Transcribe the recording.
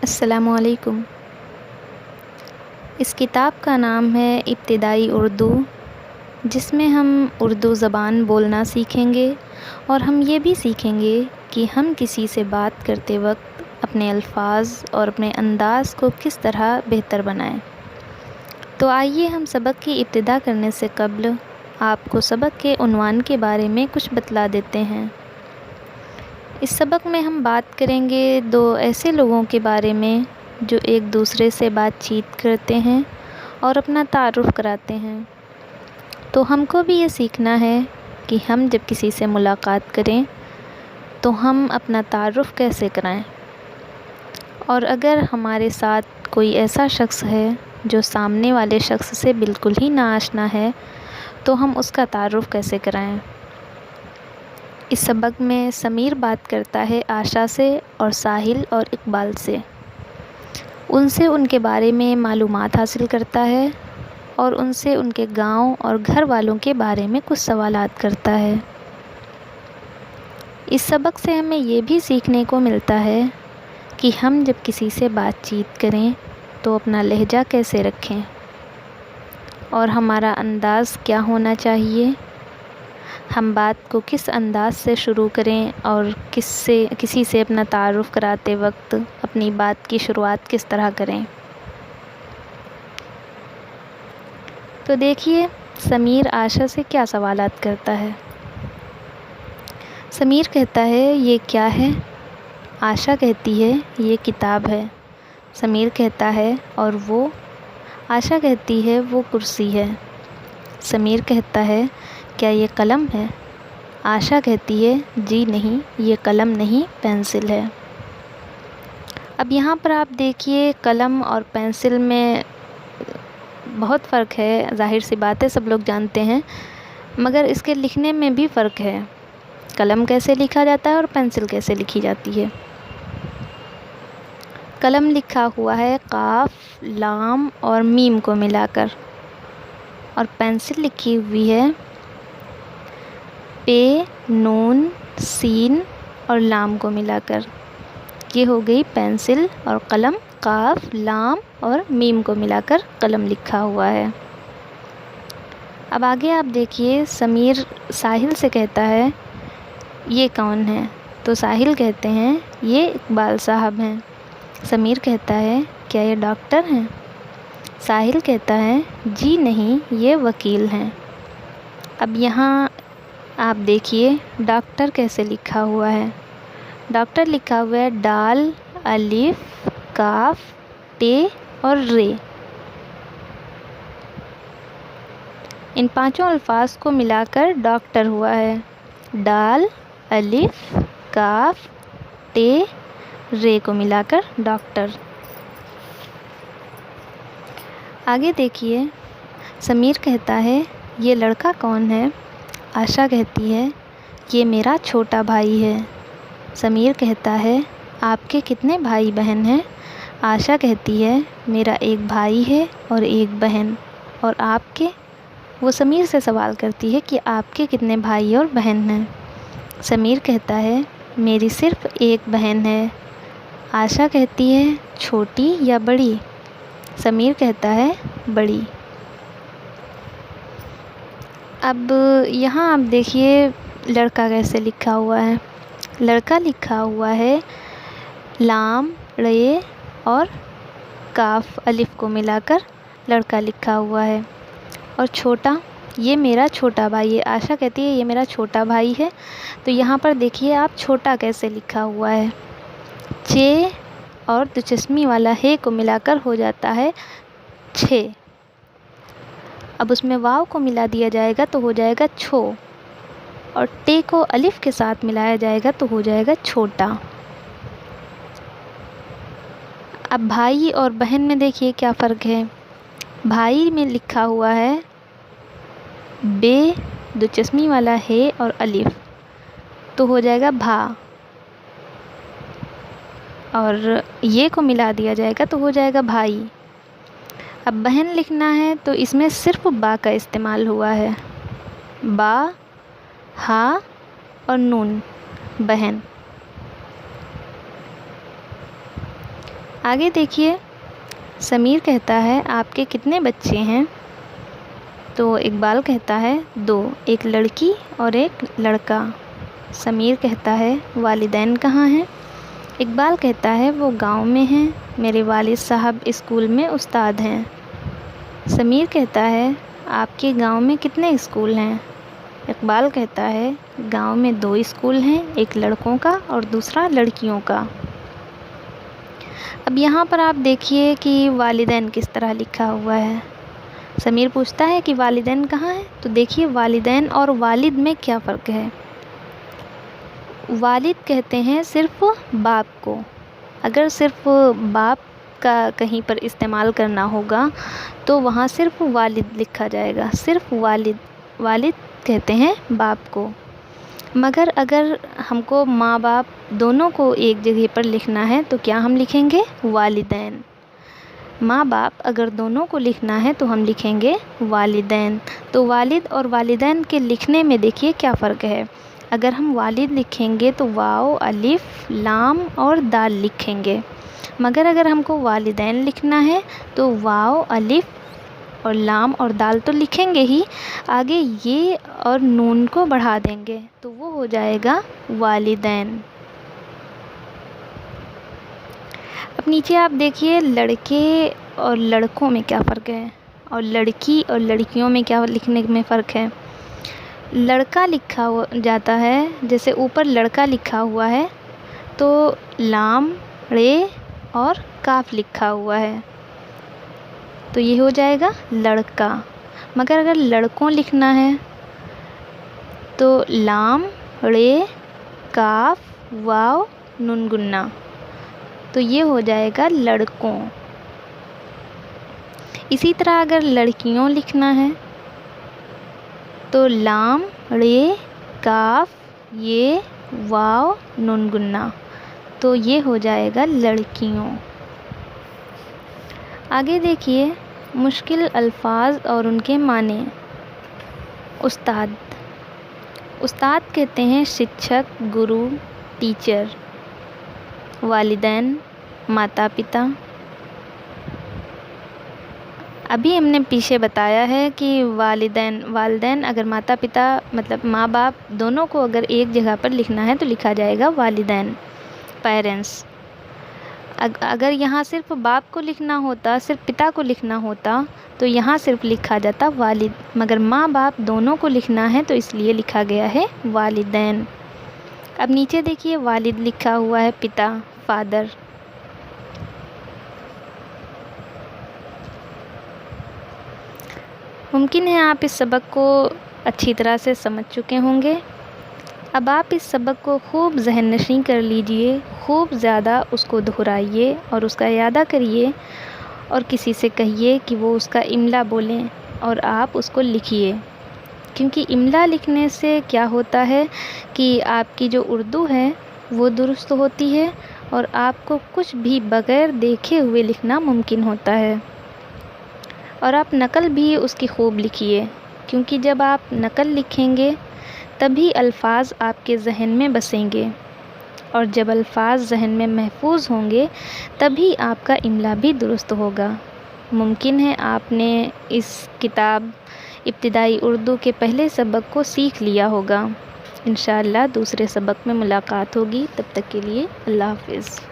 السلام علیکم۔ اس کتاب کا نام ہے ابتدائی اردو، جس میں ہم اردو زبان بولنا سیکھیں گے اور ہم یہ بھی سیکھیں گے کہ ہم کسی سے بات کرتے وقت اپنے الفاظ اور اپنے انداز کو کس طرح بہتر بنائیں۔ تو آئیے ہم سبق کی ابتدا کرنے سے قبل آپ کو سبق کے عنوان کے بارے میں کچھ بتلا دیتے ہیں۔ اس سبق میں ہم بات کریں گے دو ایسے لوگوں کے بارے میں جو ایک دوسرے سے بات چیت کرتے ہیں اور اپنا تعارف کراتے ہیں۔ تو ہم کو بھی یہ سیکھنا ہے کہ ہم جب کسی سے ملاقات کریں تو ہم اپنا تعارف کیسے کرائیں، اور اگر ہمارے ساتھ کوئی ایسا شخص ہے جو سامنے والے شخص سے بالکل ہی ناآشنا ہے تو ہم اس کا تعارف کیسے کرائیں۔ اس سبق میں سمیر بات کرتا ہے آشا سے اور ساحل اور اقبال سے، ان سے ان کے بارے میں معلومات حاصل کرتا ہے اور ان سے ان کے گاؤں اور گھر والوں کے بارے میں کچھ سوالات کرتا ہے۔ اس سبق سے ہمیں یہ بھی سیکھنے کو ملتا ہے کہ ہم جب کسی سے بات چیت کریں تو اپنا لہجہ کیسے رکھیں اور ہمارا انداز کیا ہونا چاہیے، ہم بات کو کس انداز سے شروع کریں اور کسی سے اپنا تعارف کراتے وقت اپنی بات کی شروعات کس طرح کریں۔ تو دیکھیے سمیر آشا سے کیا سوالات کرتا ہے۔ سمیر کہتا ہے یہ کیا ہے؟ آشا کہتی ہے یہ کتاب ہے۔ سمیر کہتا ہے اور وہ؟ آشا کہتی ہے وہ کرسی ہے۔ سمیر کہتا ہے کیا یہ قلم ہے؟ آشا کہتی ہے جی نہیں، یہ قلم نہیں پینسل ہے۔ اب یہاں پر آپ دیکھیے قلم اور پینسل میں بہت فرق ہے، ظاہر سی بات ہے، سب لوگ جانتے ہیں، مگر اس کے لکھنے میں بھی فرق ہے۔ قلم کیسے لکھا جاتا ہے اور پینسل کیسے لکھی جاتی ہے۔ قلم لکھا ہوا ہے قاف، لام اور میم کو ملا کر، اور پینسل لکھی ہوئی ہے پے، نون، سین اور لام کو ملا کر۔ یہ ہو گئی پینسل، اور قلم قاف، لام اور میم کو ملا کر قلم لکھا ہوا ہے۔ اب آگے آپ دیکھیے سمیر ساحل سے کہتا ہے یہ کون ہے؟ تو ساحل کہتے ہیں یہ اقبال صاحب ہیں۔ سمیر کہتا ہے کیا یہ ڈاکٹر ہیں؟ ساحل کہتا ہے جی نہیں، یہ وکیل ہیں۔ اب یہاں آپ دیکھیے ڈاکٹر کیسے لکھا ہوا ہے۔ ڈاکٹر لکھا ہوا ہے ڈال، الف، کاف، ٹے اور رے۔ ان پانچوں الفاظ کو ملا کر ڈاکٹر ہوا ہے۔ ڈال، الف، کاف، ٹے، رے کو ملا کر ڈاکٹر۔ آگے دیکھیے سمیر کہتا ہے یہ لڑکا کون ہے؟ آشا کہتی ہے یہ میرا چھوٹا بھائی ہے۔ سمیر کہتا ہے آپ کے کتنے بھائی بہن ہیں؟ آشا کہتی ہے میرا ایک بھائی ہے اور ایک بہن، اور آپ کے؟ وہ سمیر سے سوال کرتی ہے کہ آپ کے کتنے بھائی اور بہن ہیں؟ سمیر کہتا ہے میری صرف ایک بہن ہے۔ آشا کہتی ہے چھوٹی یا بڑی؟ سمیر کہتا ہے بڑی۔ اب یہاں آپ دیکھیے لڑکا کیسے لکھا ہوا ہے۔ لڑکا لکھا ہوا ہے لام، رے اور کاف، الف کو ملا کر لڑکا لکھا ہوا ہے۔ اور چھوٹا، یہ میرا چھوٹا بھائی ہے۔ آشا کہتی ہے یہ میرا چھوٹا بھائی ہے۔ تو یہاں پر دیکھیے آپ چھوٹا کیسے لکھا ہوا ہے۔ چے اور دچشمی والا ہے کو ملا کر ہو جاتا ہے چھے۔ اب اس میں واو کو ملا دیا جائے گا تو ہو جائے گا چھو، اور ٹے کو الف کے ساتھ ملایا جائے گا تو ہو جائے گا چھوٹا۔ اب بھائی اور بہن میں دیکھیے کیا فرق ہے۔ بھائی میں لکھا ہوا ہے بے، دچشمی والا ہے اور الف، تو ہو جائے گا بھا، اور یہ کو ملا دیا جائے گا تو ہو جائے گا بھائی۔ اب بہن لکھنا ہے تو اس میں صرف با کا استعمال ہوا ہے، با، ہا اور نون، بہن۔ آگے دیکھیے، سمیر کہتا ہے آپ کے کتنے بچے ہیں؟ تو اقبال کہتا ہے 2، ایک لڑکی اور ایک لڑکا۔ سمیر کہتا ہے والدین کہاں ہیں؟ اقبال کہتا ہے وہ گاؤں میں ہیں، میرے والد صاحب اسکول میں استاد ہیں۔ سمیر کہتا ہے آپ کے گاؤں میں کتنے اسکول ہیں؟ اقبال کہتا ہے گاؤں میں 2 اسکول ہیں، ایک لڑکوں کا اور دوسرا لڑکیوں کا۔ اب یہاں پر آپ دیکھیے کہ والدین کس طرح لکھا ہوا ہے۔ سمیر پوچھتا ہے کہ والدین کہاں ہیں؟ تو دیکھیے والدین اور والد میں کیا فرق ہے۔ والد کہتے ہیں صرف باپ کو، اگر صرف باپ کا کہیں پر استعمال کرنا ہوگا تو وہاں صرف والد لکھا جائے گا، صرف والد۔ والد کہتے ہیں باپ کو، مگر اگر ہم کو ماں باپ دونوں کو ایک جگہ پر لکھنا ہے تو کیا ہم لکھیں گے؟ والدین۔ ماں باپ اگر دونوں کو لکھنا ہے تو ہم لکھیں گے والدین۔ تو والد اور والدین کے لکھنے میں دیکھیے کیا فرق ہے۔ اگر ہم والد لکھیں گے تو واو، الف، لام اور دال لکھیں گے، مگر اگر ہم کو والدین لکھنا ہے تو واو، الف اور لام اور دال تو لکھیں گے ہی، آگے یہ اور نون کو بڑھا دیں گے تو وہ ہو جائے گا والدین۔ اب نیچے آپ دیکھیے لڑکے اور لڑکوں میں کیا فرق ہے، اور لڑکی اور لڑکیوں میں کیا لکھنے میں فرق ہے۔ لڑکا لکھا جاتا ہے، جیسے اوپر لڑکا لکھا ہوا ہے تو لام، رے اور کاف لکھا ہوا ہے تو یہ ہو جائے گا لڑکا۔ مگر اگر لڑکوں لکھنا ہے تو لام، رے، کاف، واو، نون گنا تو یہ ہو جائے گا لڑکوں۔ اسی طرح اگر لڑکیوں لکھنا ہے تو لام، رے، کاف، یہ، واو، نون گنا تو یہ ہو جائے گا لڑکیوں۔ آگے دیکھیے مشکل الفاظ اور ان کے معنی۔ استاد۔ استاد کہتے ہیں شکشک، گرو، ٹیچر۔ والدین، ماتا پتا۔ ابھی ہم نے پیچھے بتایا ہے کہ والدین اگر ماتا پتا مطلب ماں باپ دونوں کو اگر ایک جگہ پر لکھنا ہے تو لکھا جائے گا والدین، پیرنٹس۔ اگر یہاں صرف باپ کو لکھنا ہوتا، صرف پتا کو لکھنا ہوتا تو یہاں صرف لکھا جاتا والد، مگر ماں باپ دونوں کو لکھنا ہے تو اس لیے لکھا گیا ہے والدین۔ اب نیچے دیکھیے والد لکھا ہوا ہے پتا، فادر۔ ممکن ہے آپ اس سبق کو اچھی طرح سے سمجھ چکے ہوں گے۔ اب آپ اس سبق کو خوب ذہن نشین کر لیجئے، خوب زیادہ اس کو دہرائیے اور اس کا اعادہ کریے، اور کسی سے کہیے کہ وہ اس کا املا بولیں اور آپ اس کو لکھیے، کیونکہ املا لکھنے سے کیا ہوتا ہے کہ آپ کی جو اردو ہے وہ درست ہوتی ہے اور آپ کو کچھ بھی بغیر دیکھے ہوئے لکھنا ممکن ہوتا ہے، اور آپ نقل بھی اس کی خوب لکھیے، کیونکہ جب آپ نقل لکھیں گے تبھی الفاظ آپ کے ذہن میں بسیں گے، اور جب الفاظ ذہن میں محفوظ ہوں گے تبھی آپ کا املا بھی درست ہوگا۔ ممکن ہے آپ نے اس کتاب ابتدائی اردو کے پہلے سبق کو سیکھ لیا ہوگا۔ انشاءاللہ دوسرے سبق میں ملاقات ہوگی، تب تک کے لیے اللہ حافظ۔